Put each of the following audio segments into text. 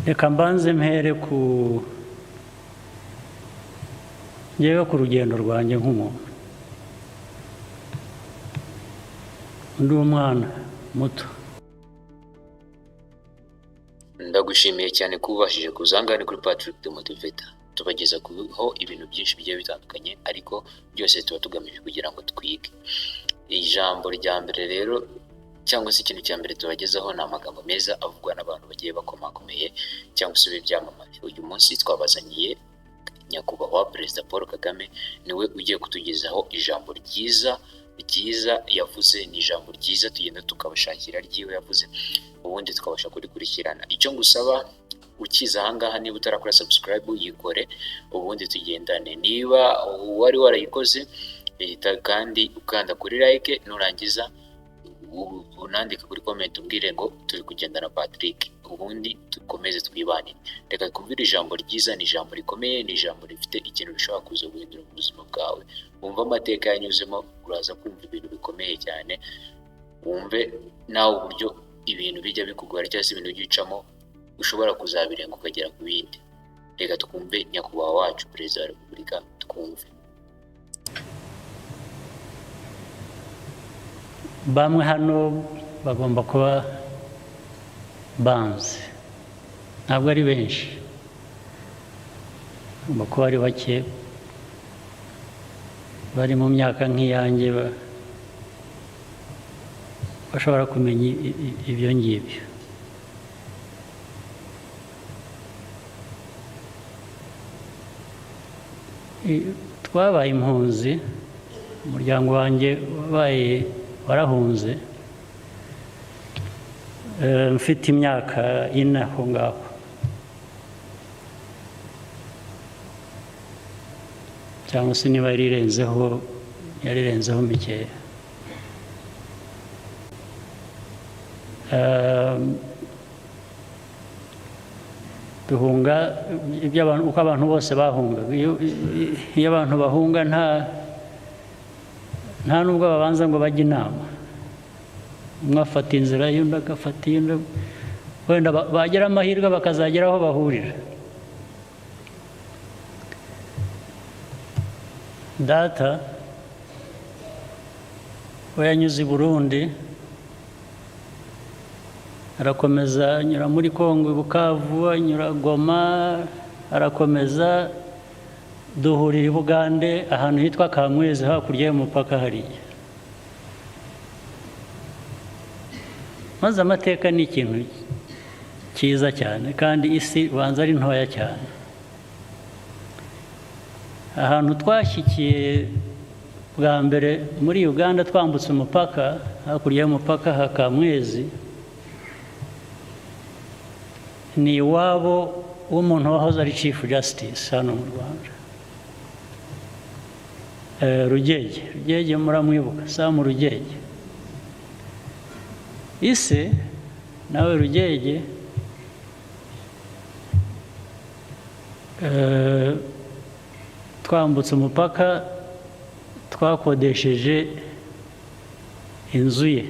reka mbanze mpere ngewe ku rugendo rwanjye nk'umuntu ndi umwana muto. Ndagushimiye cyane ko ubashije kuzangana kuri Patrick the Motivator. Tubageza kuho ibintu byinshi bigiye bitandukanye, ariko byose tuba tugamije kugira ngo twige. Ijambo rya mbere rero cyangwa se ikintu cya mbere tubagezaho ni amagambo meza avugwa n'abantu bagiye bakomakomeye cyangwa se ibyamamare. Uyu munsi twabazaniye nyakubahwa Perezida Paul Kagame, niwe ugiye kutugezaho ijambo ryiza yavuze. Ni ijambo ryiza tugenda tukabashakira ryiwe yavuze, ubundi tukabasha kurikurikirana. Icyo ngusaba ukiza ahangaha, niba utarakora subscribe yikore, ubundi tugendane. Niba wari warayikoze kandi ukanda kuri like, nurangiza unandika kuri comment umbwire ngo turi kugendana Patrick, ubundi dukomeze twibanire. Reka kumvira ijambo ryiza, ni ijambo rikomeye, ni ijambo rifite ikintu rishobora kuza guhindura mu buzima bwawe. Wumva amateka yanyuzemo, uraza kumva ibintu bikomeye cyane, wumve nawe uburyo ibintu bijya bikugora cyangwa se ibintu byicamo ushobora kuzabirenga ukagera ku bindi. Reka twumve nyakubahwa wacu Perezida wa Repubulika, twumve. Bamwe hano bagomba kuba banzi, ntabwo ari benshi, bagomba kuba ari bake bari mu myaka nk'iyanjye bashobora kumenya ibyo ngibyo. Twabaye impunzi, umuryango wanjye warahunze mfite imyaka 4 aho ngaho. Cyangwa se niba yarirenzeho mikeya. Duhunga uko abantu bose bahungaga. Iyo abantu bahunga nta nubwo babanza ngo bajye inama, umwe afata inzira y'undi agafata iy'undi, wenda bagira amahirwe bakazagera aho bahurira. Data we yanyuze i Burundi, arakomeza anyura muri Kongo, i Bukavu, anyura Goma, arakomeza duhurira i Bugande ahantu hitwa Kamwezi, hakurya y'umupaka hariya. Maze amateka ni ikintu cyiza cyane, kandi isi ubanza ari ntoya cyane. Ahantu twashyikiye bwa mbere muri Uganda twambutse umupaka, hakurya y'umupaka ha Kamwezi, ni iwabo w'umuntu wahoze ari Chief Justice hano mu Rwanda, Rugege muramwibuka, Sam Rugege. Ise nawe Rugege twambutse umupaka twakodesheje inzu ye.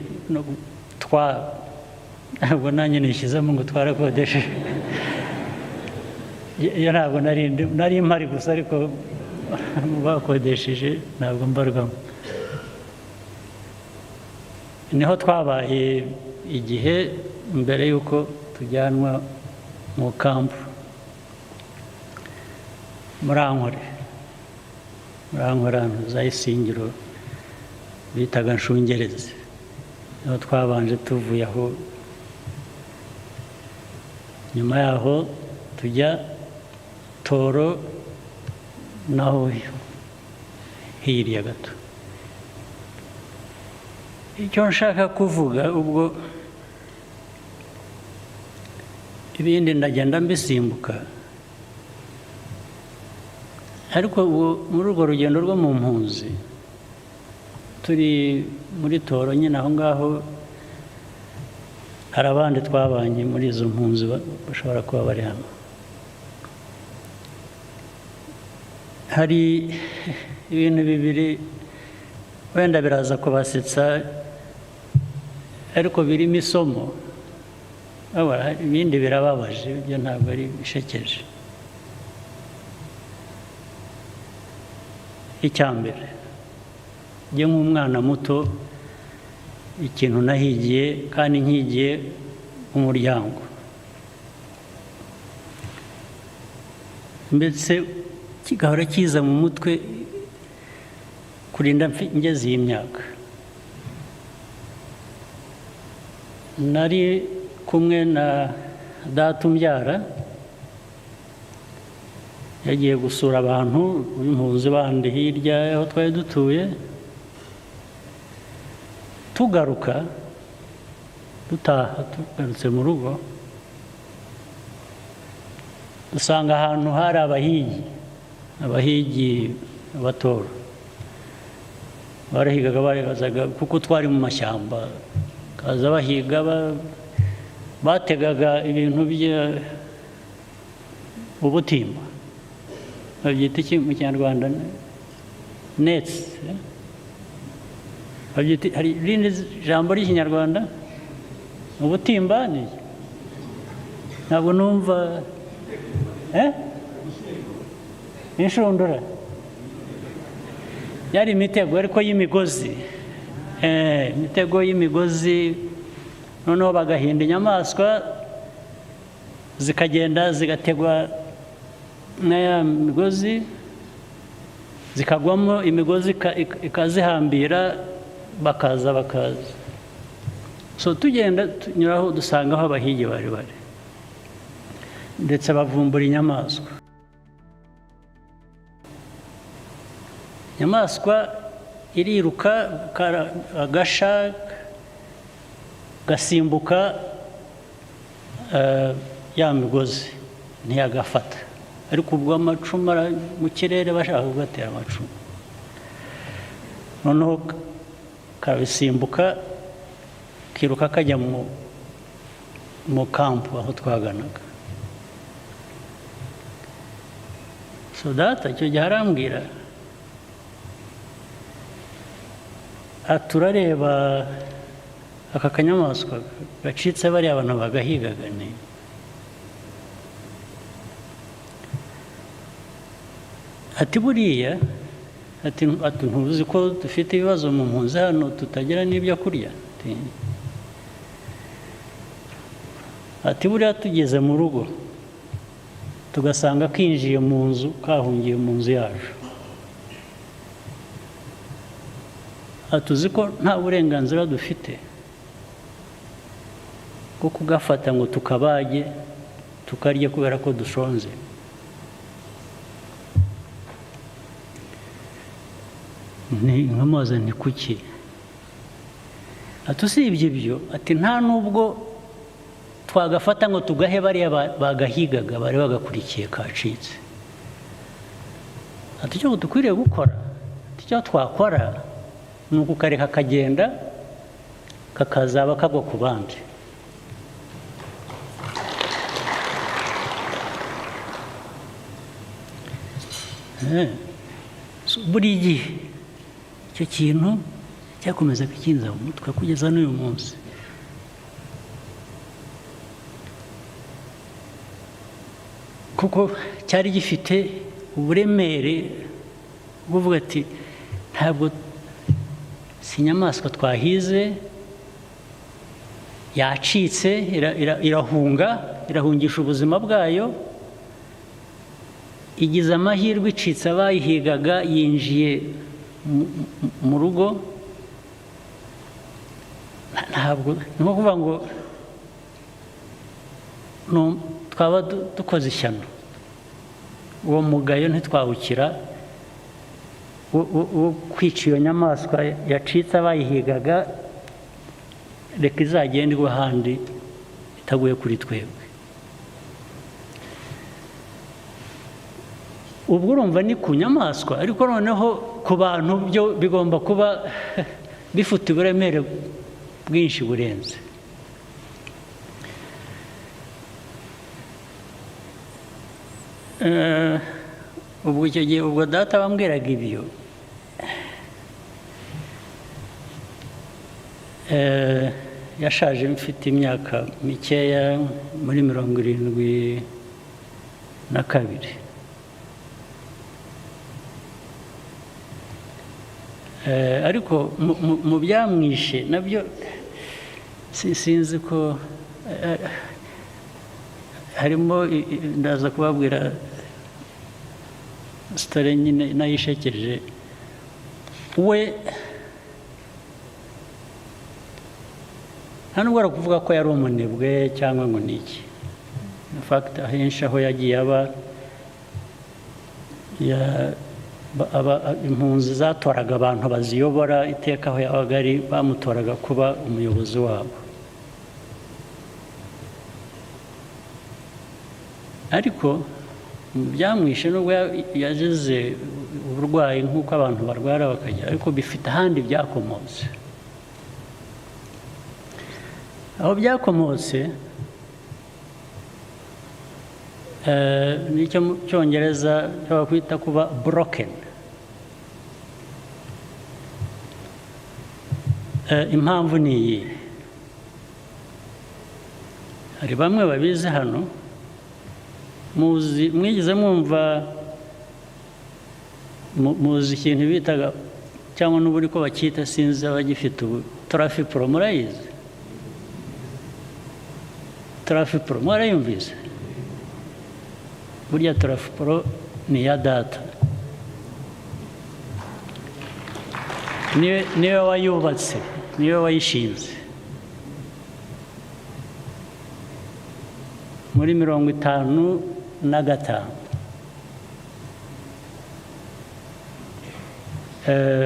Ntabwo nanjye nishyizemo ngo twarakodesheje, ntabwo nari mpari gusa, ariko bakodesheje ntabwo mbarwamo. Niho twabaye igihe mbere y'uko tujyanwa mu kampu Murankore ahantu za Isingiro bitaga Nshungerezi. Niho twabanje tuvuye aho. Nyuma yaho tujya Toro, naho hirya gato. Icyo nshaka kuvuga, ubwo ibindi ndagenda mbisimbuka, ariko muri urwo rugendo rwo mu mpunzi turi muri Toro nyine aho ngaho, hari abandi twabanye muri izo mpunzi bashobora kuba bari hano. Hari ibintu bibiri wenda biraza kubasetsa, ariko birimo isomo ibindi birababaje, ibyo ntabwo ari bishekeje. Icya mbere, njye nk'umwana muto, ikintu nahigiye kandi nkigiye umuryango, mbese kigahora kiza mu mutwe kurinda ngeze iyi myaka. Nari kumwe na data umbyara, yagiye gusura abantu b'impunzi bandi hirya aho twari dutuye. Tugaruka, tugarutse mu rugo, dusanga ahantu hari abahigi abatora barahigaga, barebazaga kuko twari mu mashyamba, kaza bahiga, bategaga ibintu ubutimba, babyita iki mu Kinyarwanda? Nets. Hari irindi jambo ry'Ikinyarwanda? Ubutimba ni ntabwo numva. Inshundura yari imitego ariko y'imigozi, imitego y'imigozi, noneho bagahinda inyamaswa zikagenda zigategwa n'aya migozi, zikagwamo, imigozi ikazihambira, bakaza. So tugenda tunyuraho dusanga aho abahigi bari, ndetse bavumbura inyamaswa iriruka, agasha gasimbuka ya migozi ntiyagafata, ariko ubwo amacumu mu kirere bashaka kugatera amacumu, noneho kabisimbuka kiruka kajya mu kampu aho twaganaga. So data icyo gihe arambwira, turareba aka kanyamaswa gacitse bariya abantu bagahigaga, ati buriya, ati ntuzi ko dufite ibibazo mu mpunzi hano, tutagira n'ibyo kurya? Ati buriya tugeze mu rugo tugasanga kinjiye mu nzu, kahungiye mu nzu yacu, tuzi ko nta burenganzira dufite bwo kugafata ngo tukabage tukarya kubera ko dushonze. Nkamubaza, ni kuki? Usibye ibyo, ati nta nubwo twagafata ngo tugahe bariya bagahigaga, bari bagakurikiye kacitse. Ati icyo dukwiriye gukora, icyo twakora ni ukukareka kagenda, kakazaba kagwa ku bandi. Buri gihe icyo kintu cyakomeza kukinza mu mutwe kugeza n'uyu munsi. Kuko cyari gifite uburemere bwo kuvuga ati ntabwo si inyamaswa twahize, yacitse, irahungisha ubuzima bwayo, igize amahirwe icitse abayihigaga, yinjiye mu rugo. Ntabwo ni nko kuvuga ngo twaba dukoze ishyano, uwo mugayo ntitwawukira wo kwica iyo nyamaswa yacitse abayihigaga, reka izagenda igwa ahandi itaguye kuri twebwe. Ubwo urumva ni ku nyamaswa, ariko noneho ku bantu byo bigomba kuba bifite uburemere bwinshi burenze. Ubwo icyo gihe, ubwo data bambwiraga ibyo, yashaje mfite imyaka mikeya muri 72. Ariko mu byamwishe nabyo sinzi ko harimo, ndaza kubabwira story nyine nayishekeje. We nta nubwo ari kuvuga ko yari umunebwe cyangwa ngo ni iki. In fact ahenshi aho yagiye aba impunzi zatoraga abantu baziyobora iteka aho yabaga ari, bamutoraga kuba umuyobozi wabo. Ariko byamwishe nubwo yagize uburwayi nk'uko abantu barwara bakajya, ariko bifite ahandi byakomotse. Aho byakomotse nicyo mu Cyongereza bakwita kuba broken. Impamvu ni iyi. Hari bamwe babizi hano, mwigeze mwumva muzi ikintu bitaga cyangwa n'uburi ko bacyita, sinzi abagifite ubu, Trafipro. Murayizi Trafipro? Mwarayumvise? Burya Trafipro ni ya data, niwe wayubatse, niwe wayishinze muri 55.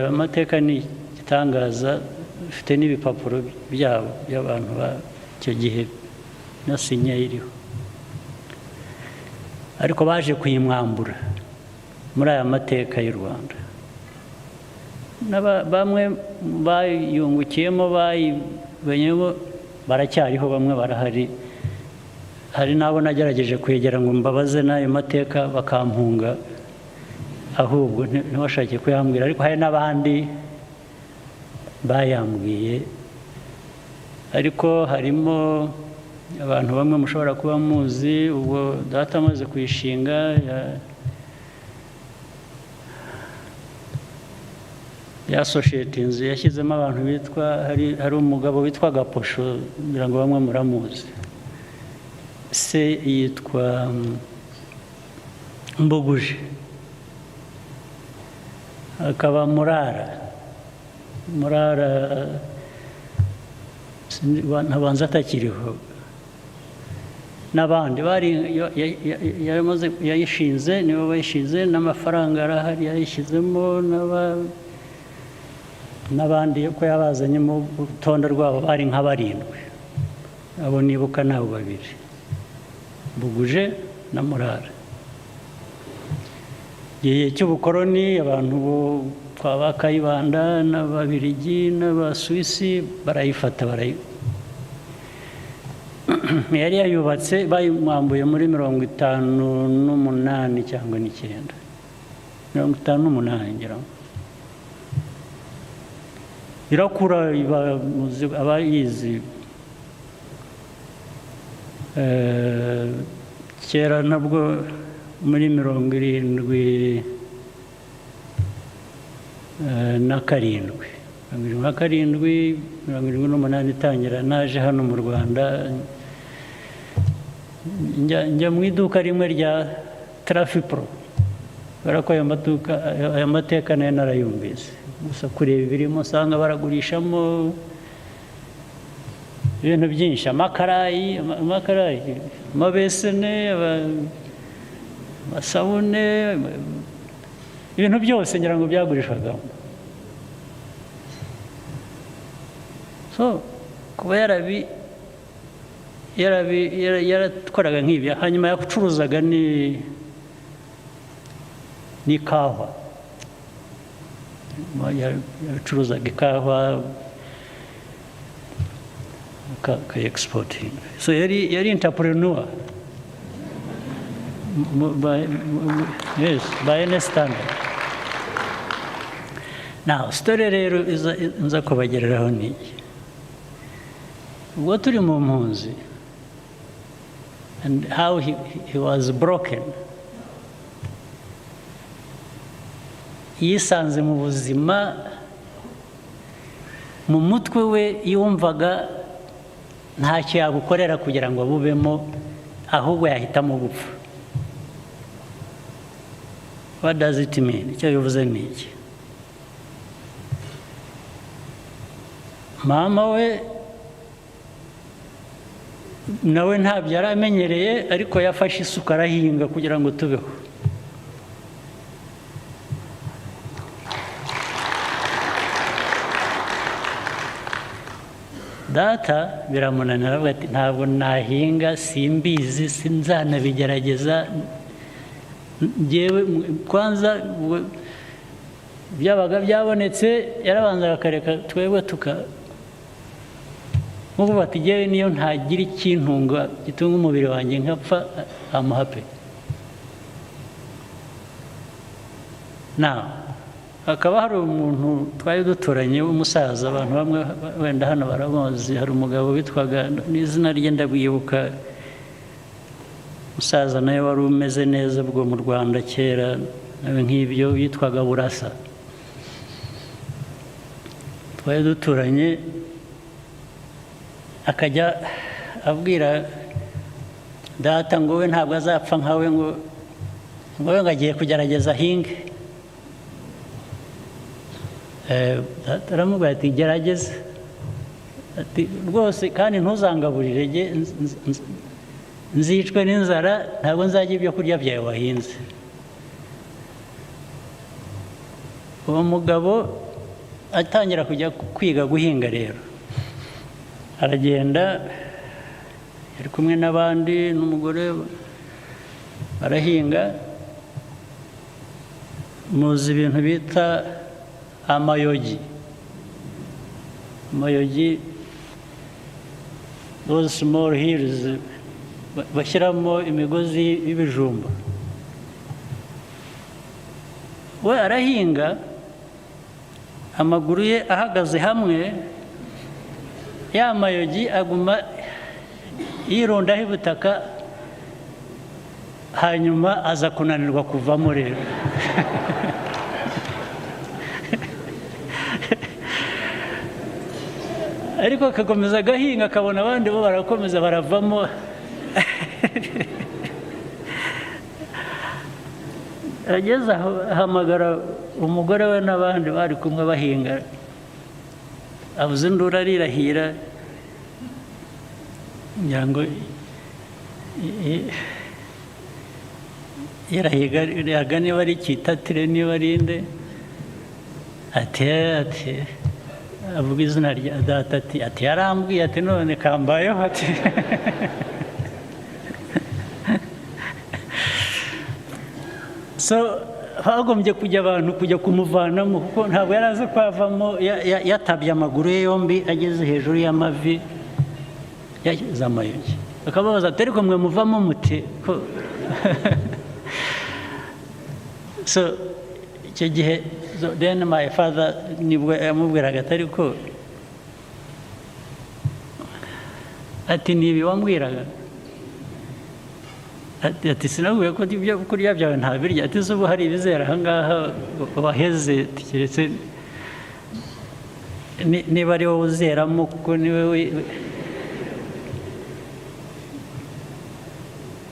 Amateka ni igitangaza, bifite n'ibipapuro byabo by'abantu b'icyo gihe na sinya iriho. Ariko baje kuyimwambura muri aya mateka y'u Rwanda. Bamwe bayungukiyemo, bayibenyemo, baracyariho, bamwe barahari. Hari n'abo nagerageje kwegera ngo mbabaze n'ayo mateka bakampunga, ahubwo ntibashake kuyambwira. Ariko hari n'abandi bayambwiye. Ariko harimo abantu bamwe mushobora kuba muzi. Ubwo data amaze kuyishinga yasoshetinze, yashyizemo abantu bitwa, hari umugabo witwa Gaposho, ngira ngo bamwe muramuzi. Se yitwa Mbuguje, akaba Murara ntabanza atakiriho. N'abandi yayishinze, nibo bayishinze, n'amafaranga arahari yayishyizemo, n'abandi ko yabazanye mu rutonde rwabo bari nka 7. Abo nibuka nabo 2, Mbuguje na Murara. Igihe cy'ubukoroni abantu kwa ba Kayibanda n'Ababiligi n'Abasuwisi barayifata, yari yayubatse, bayimwambuye muri 58 cyangwa 9, 58 ngira ngo. Irakura, abayizi kera nabwo muri 77, 78 itangira, naje hano mu Rwanda, njya mu iduka rimwe rya Trafipro, kubera ko aya mateka nayo narayumvise. Gusa kureba ibirimo usanga baragurishamo ibintu byinshi, amakarayi, amabesene, amasabune, ibintu byose ngira ngo byagurishwagamo. So kuba yarakoraga nk'ibyo. Hanyuma yacuruzaga n'ikawa, yacuruzaga ikawa exporting. So yari entrepreneur by any standard. Now story rero nza kubagereraho ni ubwo turi mu mpunzi and how he was broken, yisanze mu buzima, mu mutwe we yumvaga ntacyo yagukorera kugira ngo bubemo, ahubwo yahitamo gupfa. What does it mean? Icyo bivuze ni iki? Mama we nawe ntabyo yari amenyereye, ariko yafashe isuka arahinga kugira ngo tubeho. Data biramunanira, aravuga ati ntabwo nahinga, simbizi, sinzanabigerageza. Njyewe kwanza byabaga byabonetse yarabanzaga akareka twebwe nk'ubu bati njyewe niyo ntagira ikintunga gitunga umubiri wanjye nkapfa, I'm happy. Now hakaba hari umuntu twari duturanye w'umusaza, abantu bamwe wenda hano baramuzi, hari umugabo witwaga n'izina rye ndabwibuka, umusaza nawe wari umeze neza bwo mu Rwanda kera nawe nk'ibyo, yitwaga Burasa. Twari duturanye, akajya abwira data ngo we ntabwo azapfa nkawe, ngo we agiye kugerageza ahinge. Aramubwira ati gerageza, ati rwose kandi ntuzangaburire, nzicwe n'inzara, ntabwo nzajya ibyo kurya byawe wahinze. Uwo mugabo atangira kujya kwiga guhinga rero, aragenda yari kumwe n'abandi n'umugore barahinga. Muzi ibintu bita amayogi. Amayogi, those small hills bashyiramo imigozi y'ibijumba. We arahinga, amaguru ye ahagaze hamwe, ya mayogi aguma yirundaho ibutaka, hanyuma aza kunanirwa kuvamo rero. Ariko akakomeza agahinga, akabona abandi bo barakomeza baravamo. Ageze aho ahamagara umugore we n'abandi bari kumwe bahinga, avuze induru arirahira, ngira ngo irahiga niba ari Cyitatire niba ari nde, ati avuga izina rya data, ati yarambwiye, ati none kambayeho, ati so hagombye kujya abantu kujya kumuvanamo, kuko ntabwo yari azi kwavamo, yatabye amaguru ye yombi ageze hejuru y'amavi, yashyize amayogi. Akababaza ati ariko mwe muvamo muti ko so icyo gihe then my father nibwo yamubwiraga ati ariko ati nibi wambwiraga, ati sinabwiye ko ibyo kurya byawe ntabirya, ati ubu hari ibizera ahangaha waheze, keretse niba ari wowe uzeramo, kuko niwe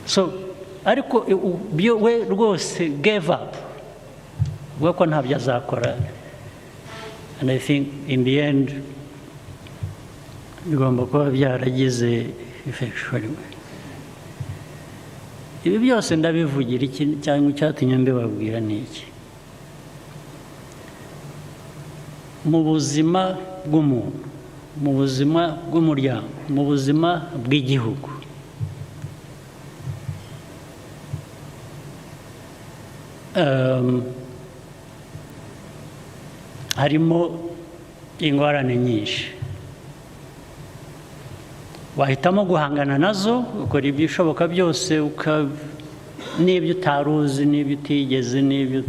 so ariko we rwose gave up, ubwo ko ntabyo azakora. And I think in the end bigomba kuba byaragize effect. Ibi byose ndabivugira iki cyangwa icyatumye mbibabwira ni iki? Mu buzima bw'umuntu, mu buzima bw'umuryango, mu buzima bw'igihugu, harimo ingorane nyinshi. Wahitamo guhangana nazo, ukora ibishoboka byose, n'ibyo utari uzi, n'ibyo utigeze, n'ibyo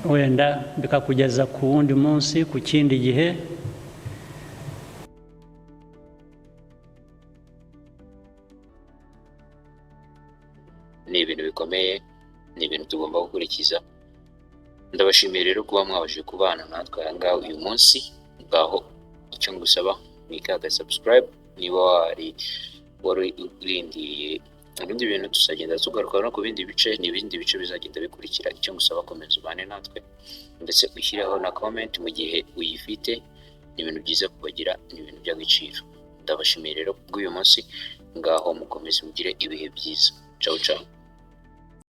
wenda bikakugeza ku wundi munsi, ku kindi gihe, ni ibintu bikomeye, ni ibintu tugomba gukurikiza. Ndabashimiye rero kuba mwabashije kubana natwe aha ngaha uyu munsi. Ngaho icyo ngusaba ni ka subscribe niba wari urindiriye ibindi bintu tuzagenda tugaruka no ku bindi bice, n'ibindi bice bizagenda bikurikira. Icyo ngusaba komeza ubane natwe ndetse ushyireho na comment mu gihe uyifite. Ni ibintu byiza kubagira, ni ibintu by'agaciro. Ndabashimiye rero bw'uyu munsi, ngaho mukomeze mugire ibihe byiza. Ciao ciao.